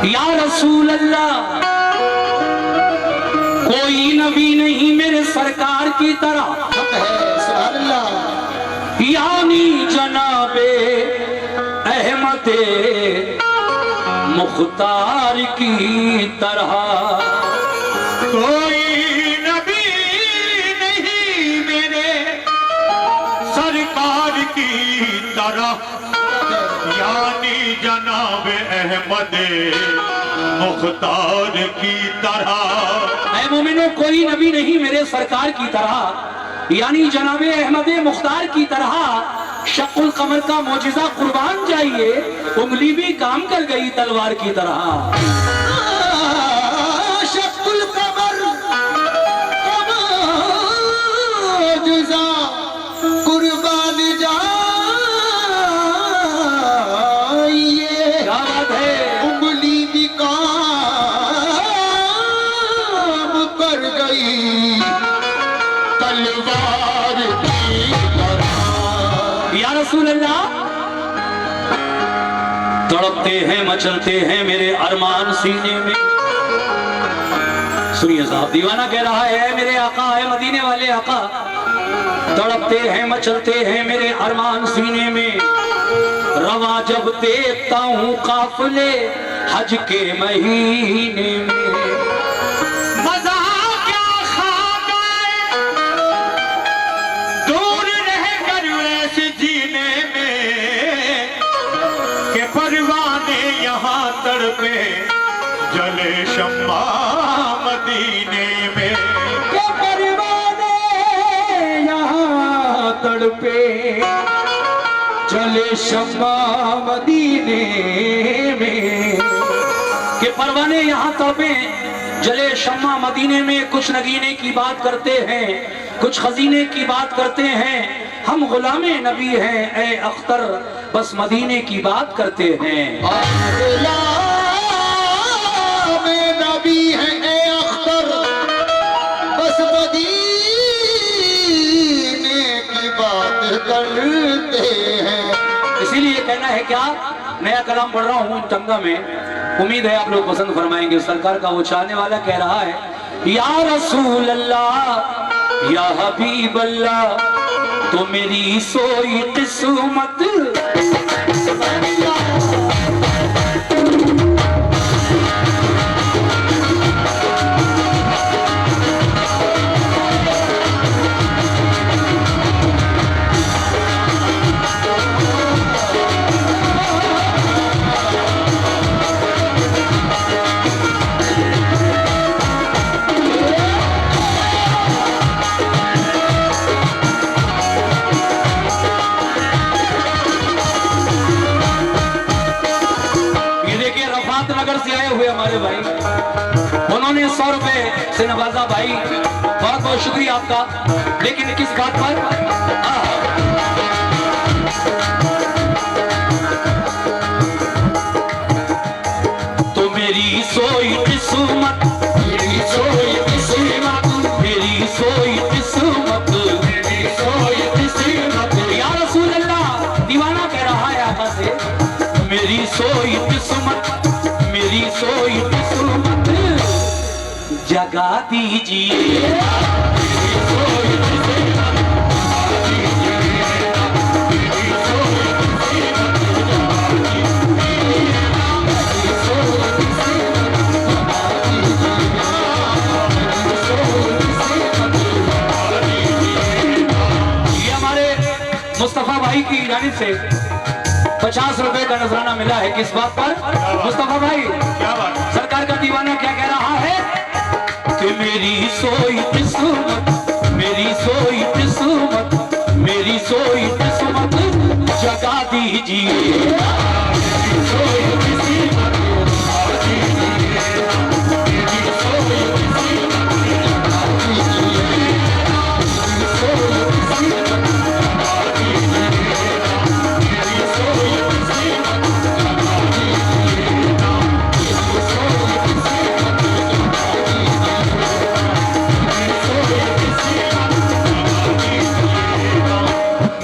या रसूल अल्लाह, कोई नबी नहीं मेरे सरकार की तरह, सुभान अल्लाह। यानी जनाबे अहमदे मुख्तार की तरह। कोई नबी नहीं मेरे सरकार की तरह, यानी जनाब अहमद मुख्तार की तरह। ऐ मोमिनो, कोई नबी नहीं मेरे सरकार की तरह, यानी जनाबे अहमद मुख्तार की तरह। शक्ल कमर का मोजिजा कुर्बान जाइए, उंगली भी काम कर गई तलवार की तरह। शक्ल कमर का मोजिजा कुर्बान जाइए, क्या बात है। उंगली भी काम कर गई तलवार की तरह। या रसूल अल्लाह, तड़पते हैं मचलते हैं मेरे अरमान सीने में। सुनिए साहब, दीवाना कह रहा है मेरे आका है मदीने वाले आका, तड़पते हैं मचलते हैं मेरे अरमान सीने में। रवा जब देखता हूँ काफिले हज के महीने में। मजा क्या खाब आए दूर रहकर ऐसे जीने में, के परवाने यहाँ तड़पे जले शम्मा मदीने में। के परवाने यहाँ तड़पे चले शम्मा मदीने में। के परवाने यहाँ तड़पे जले शम्मा मदीने में। कुछ नगीने की बात करते हैं, कुछ खजीने की बात करते हैं। हम गुलामे नबी हैं ए अख्तर, बस मदीने की बात करते हैं। नबी है ए अख्तर, बस मदीने की बात करते हैं। इसीलिए कहना है क्या, नया कलाम पढ़ रहा हूँ टंगा में, उम्मीद है आप लोग पसंद फरमाएंगे। सरकार का वो चाहने वाला कह रहा है, या रसूल अल्लाह या हबीब अल्लाह, तो मेरी सोई किस्मत। नगर से आए हुए हमारे भाई, उन्होंने 100 रुपए से नवाजा भाई, बहुत बहुत शुक्रिया आपका। लेकिन किस बात पर? तो मेरी सोई किस्मत, मेरी सोई किस्मत, मेरी सोई किस्मत, मेरी सोई किस्मत। या रसूल अल्लाह, दीवाना कह रहा है आका से, मेरी सोई किस्मत, मेरी सोई किस्मत जगा दीजिए। ये हमारे मुस्तफा भाई की जानिब से 50 रुपए का नजराना मिला है। किस बात पर? मुस्तफा भाई, क्या बात? सरकार का दीवाना क्या कह रहा है कि मेरी सोई किस्मत, मेरी सोई किस्मत, मेरी सोई किस्मत जगा दीजिए।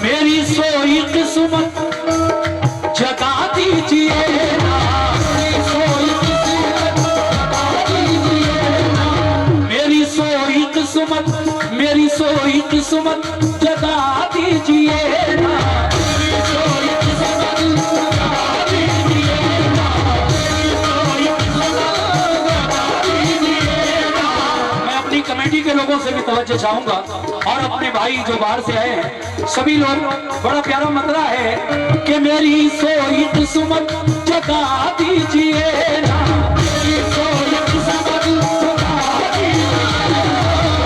मेरी सोई किस्मत जगा दी किस्मत जगा दीजिए ना, मेरी कोई किस्मत जगा दीजिए ना, मेरी कोई किस्मत जगा दीजिए ना। मैं अपनी कमेटी के लोगों से भी तवज्जो चाहूंगा और अपने भाई जो बाहर से आए हैं सभी लोग, बड़ा प्यारा मतला है कि मेरी सोई किस्मत जगा दीजिए ना, मेरी सोई किस्मत जगा दीजिए ना,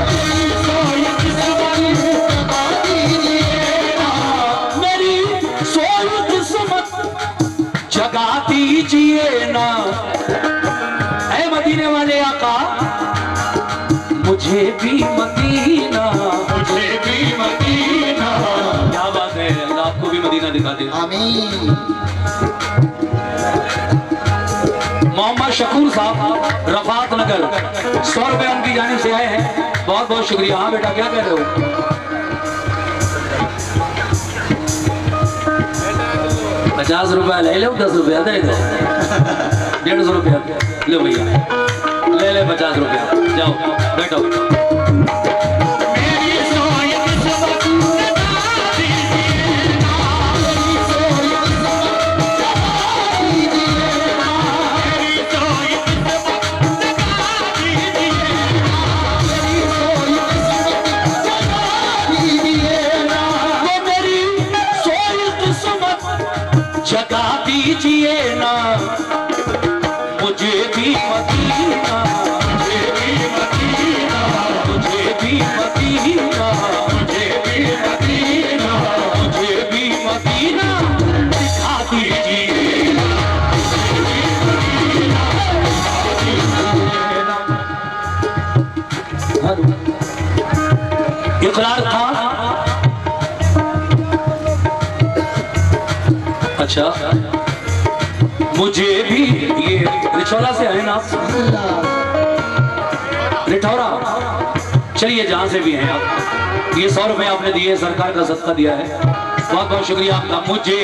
मेरी सोई किस्मत जगा दीजिए ना, मेरी सोई किस्मत जगा दीजिए ना। ऐ मदीने वाले आका मुझे भी मदीना, मुझे भी मदीना। क्या बात है, अल्लाह आपको भी मदीना दिखा दे। आमीन। मोहम्मद शकूर साहब रफात नगर 100 रुपए उनकी जानिब से आए हैं, बहुत बहुत शुक्रिया। हाँ बेटा क्या कह रहे हो? 50 रुपया ले लो, 10 रुपया दे दो, 150 रुपया लो भैया, ले 50 रुपया, जाओ बैठो। मेरी सोई किस्मत जगा दीजिए ना, मेरी सोई किस्मत जगा दीजिए ना, मेरी सोई किस्मत जगा दीजिए ना, मेरी सोई किस्मत जगा दीजिए ना। तो मेरी सोई किस्मत जगा दीजिए ना, मुझे भी मदीना, मुझे भी मदीना, मुझे भी मदीना, मुझे भी मदीना, मुझे भी मदीना दिखा दीजिए। इकरार था। अच्छा, मुझे भी, ये रिछौला से है ना आप? रिठौरा, चलिए जहां से भी हैं आप, ये 100 रुपए आपने दिए, सरकार का सदका दिया है, बहुत बहुत शुक्रिया आपका। मुझे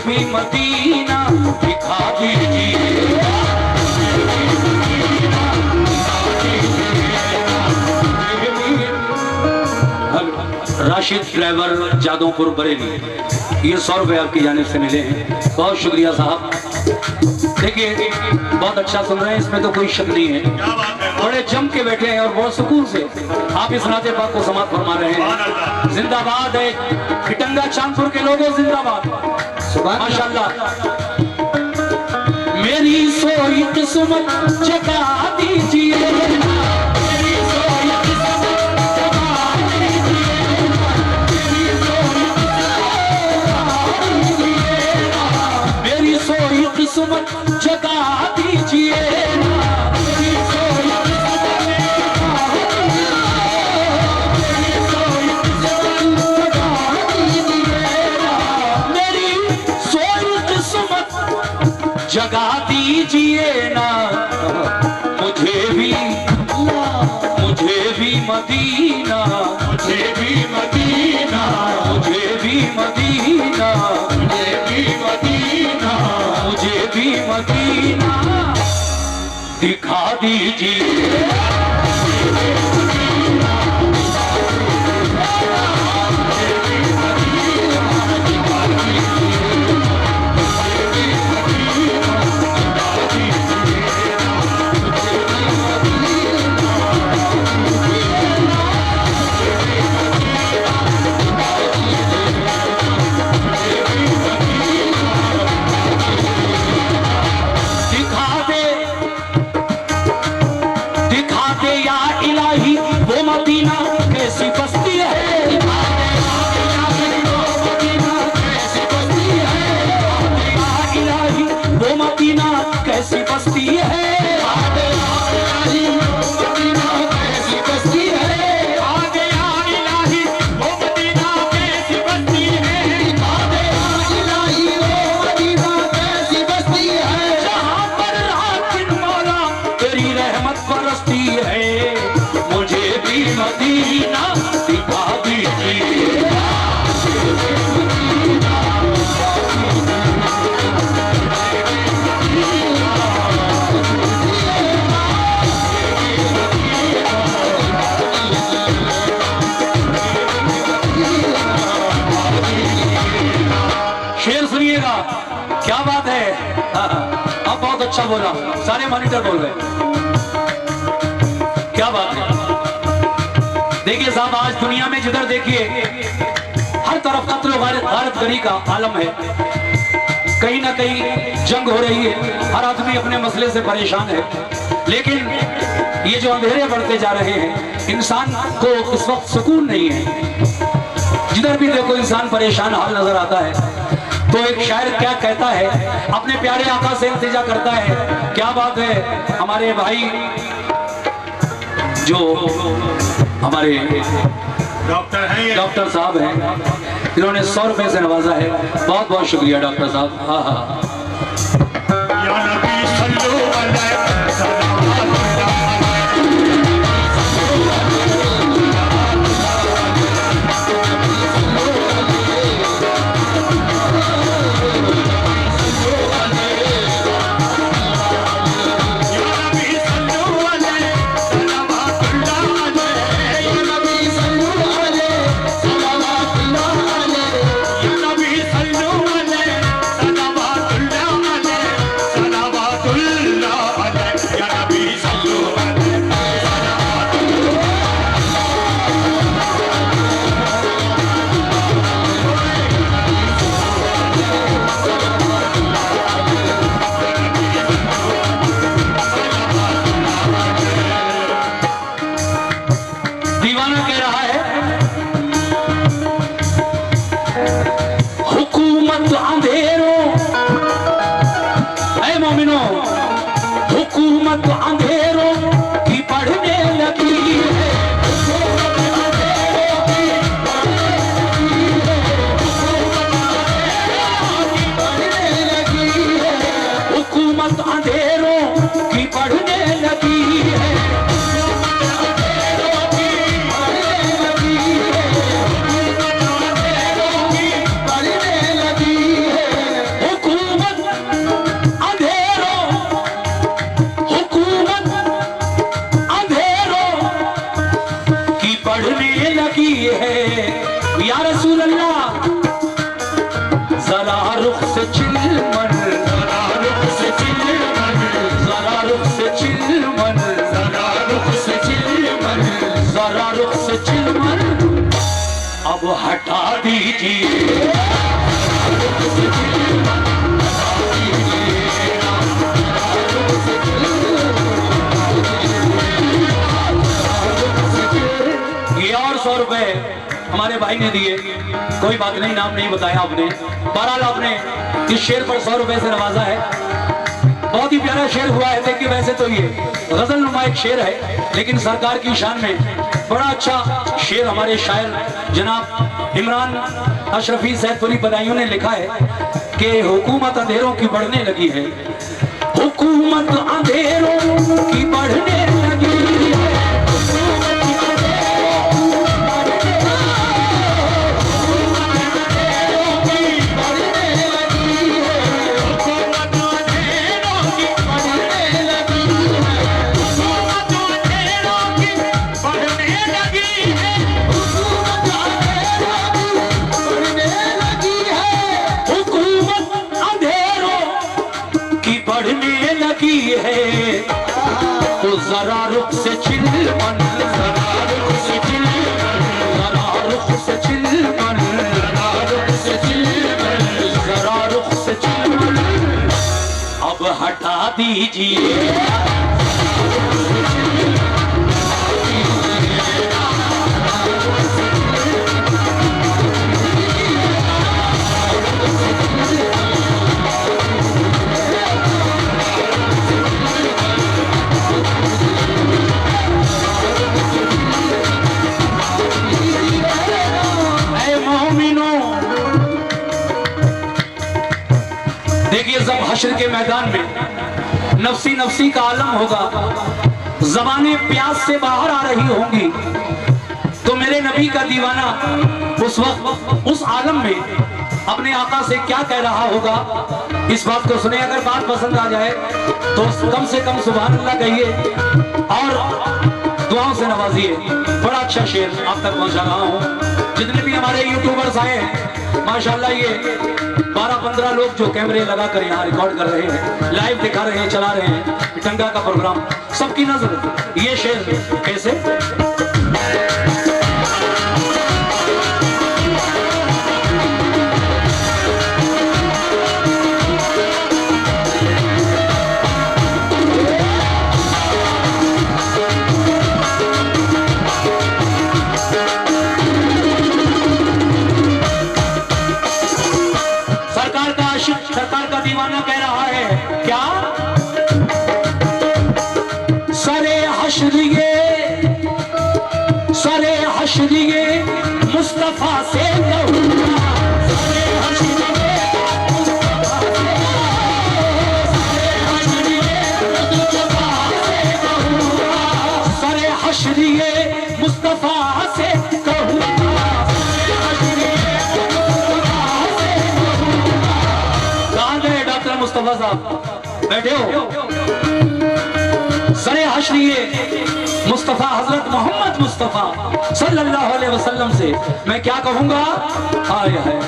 भी मदीना दिखा दीजिए। राशिद ड्राइवर जादोपुर बरेली, ये 100 रुपए आपकी जानिब से मिले हैं, बहुत शुक्रिया साहब। देखिए बहुत अच्छा सुन रहे हैं, इसमें तो कोई शक नहीं है, क्या बात है। बड़े जम के बैठे हैं और बहुत सुकून से आप इस नाते पाक को समाप्त फरमा रहे हैं। जिंदाबाद है खिटंगा चांदपुर के लोगों, जिंदाबाद, माशाल्लाह। मेरी सोई किस्मत जगा दीजिए ना, मेरी सोई किस्मत जगा दीजिए ना, मेरी सोई मेरी सोई किस्मत जगा दीजिए ना, मेरी सोई मेरी सोई किस्मत जगा दीजिए ना, मुझे भी मदीना, मुझे भी मदीना, मुझे भी मदीना, मुझे भी मदीना, मुझे भी मदीना दिखा दीजिए। शेर सुनिएगा, क्या बात है। अब बहुत अच्छा बोला, सारे मॉनिटर बोल रहे, क्या बात है। देखिए साहब, आज दुनिया में जिधर देखिए हर तरफ कत्ल गारतगरी का आलम है, कहीं ना कहीं जंग हो रही है, हर आदमी अपने मसले से परेशान है। लेकिन ये जो अंधेरे बढ़ते जा रहे हैं, इंसान को इस वक्त सुकून नहीं है। जिधर भी देखो इंसान परेशान हाल नजर आता है। तो एक शायर क्या कहता है, अपने प्यारे आका से इल्तिजा करता है, क्या बात है। हमारे भाई जो हमारे डॉक्टर हैं ये। डॉक्टर साहब हैं, इन्होंने 100 रुपए से नवाजा है। बहुत बहुत शुक्रिया डॉक्टर साहब। हाँ हाँ, या नबी सल्लल्लाहु अलैहि वसल्लम। हुकूमत अंधेरों की बढ़ने लगी है। हुकूमत अंधेरों की बढ़ने लगी है। या रसूल अल्लाह, जरा रुख से चिलमन, जरा रुख से चिलमन, जरा रुख से चिलमन, जरा रुख से चिलमन, जरा रुख से चिलमन अब हटा दीजिए। ये और 100 रुपए हमारे भाई ने दिए, कोई बात नहीं, नाम नहीं बताया आपने। बहरहाल आपने इस शेर पर 100 रुपए से नवाजा है। बहुत ही प्यारा शेर हुआ है। देखिए वैसे तो ये गजल नुमा एक शेर है, लेकिन सरकार की शान में बड़ा अच्छा शेर हमारे शायर जनाब इमरान अशरफी सैदपुरी बदायूं ने लिखा है कि हुकूमत अंधेरों की बढ़ने लगी है। हुकूमत अंधेरों की बढ़ने लगी है। है तो जरा रुख से चिलमन, जरा रुख से चिलमन, जरा रुख से चिलमन, जरा रुख से चिलमन, जरा रुख से चिलमन अब हटा दीजिए। देखिए जब हश्र के मैदान में नफसी नफसी का आलम होगा, ज़बानें प्यास से बाहर आ रही होंगी, तो मेरे नबी का दीवाना उस वक्त उस आलम में अपने आका से क्या कह रहा होगा, इस बात को सुने। अगर बात पसंद आ जाए तो कम से कम सुभान अल्लाह कहिए और दुआओं से नवाजिए। बड़ा अच्छा शेर आप तक पहुंचा रहा हूं। जितने भी हमारे यूट्यूबर्स आए हैं माशाल्लाह, ये 12 12-15 लोग जो कैमरे लगा कर यहाँ रिकॉर्ड कर रहे हैं, लाइव दिखा रहे हैं, चला रहे हैं टंगा का प्रोग्राम, सबकी नजर ये शेर कैसे। सरकार का दीवाना कह रहा है क्या, सरे हशरिए मुस्तफा से कहूंगा, सरे हशरिए मुस्तफा से कहूंगा, मुस्तफा साहब बैठे हो, सरे हशरिए मुस्तफा हजरत मोहम्मद मुस्तफा सल्लल्लाहु अलैहि वसल्लम से मैं क्या कहूंगा, हाय हाय,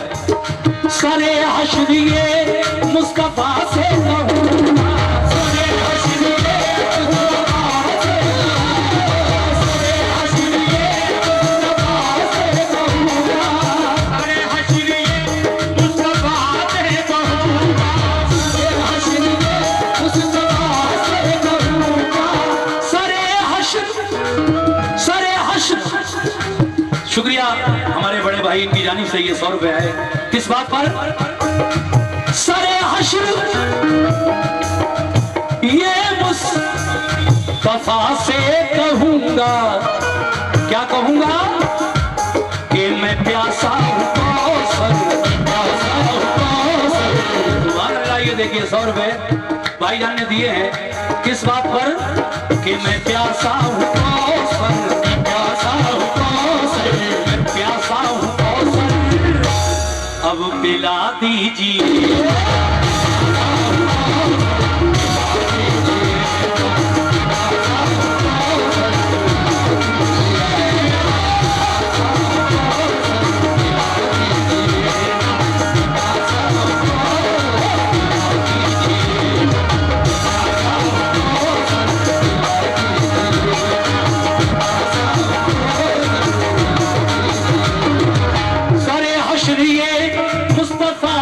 सरे हशरिए मुस्तफा से कहूंगा, सरे हशरिए मुस्तफा से, सरे हशरिए मुस्तफा से कहूंगा, सरे हशरिए मुस्तफा से कहूंगा, शुक्रिया हमारे बड़े भाई, इनकी जानिब से ये 100 रुपए है। किस बात पर, सरे हश्र ये मुस्तफा से कहूंगा, क्या कहूंगा कि मैं प्यासा हूं कौसर, प्यासा हूं कौसर। सुभान अल्लाह। ये देखिए 100 रुपए भाईजान ने दिए हैं, किस बात पर कि मैं प्यासा हूं कौसर, प्यासा हूं कौसर, मैं प्यासा हूं कौसर, अब पिला दीजिए। मुस्तफा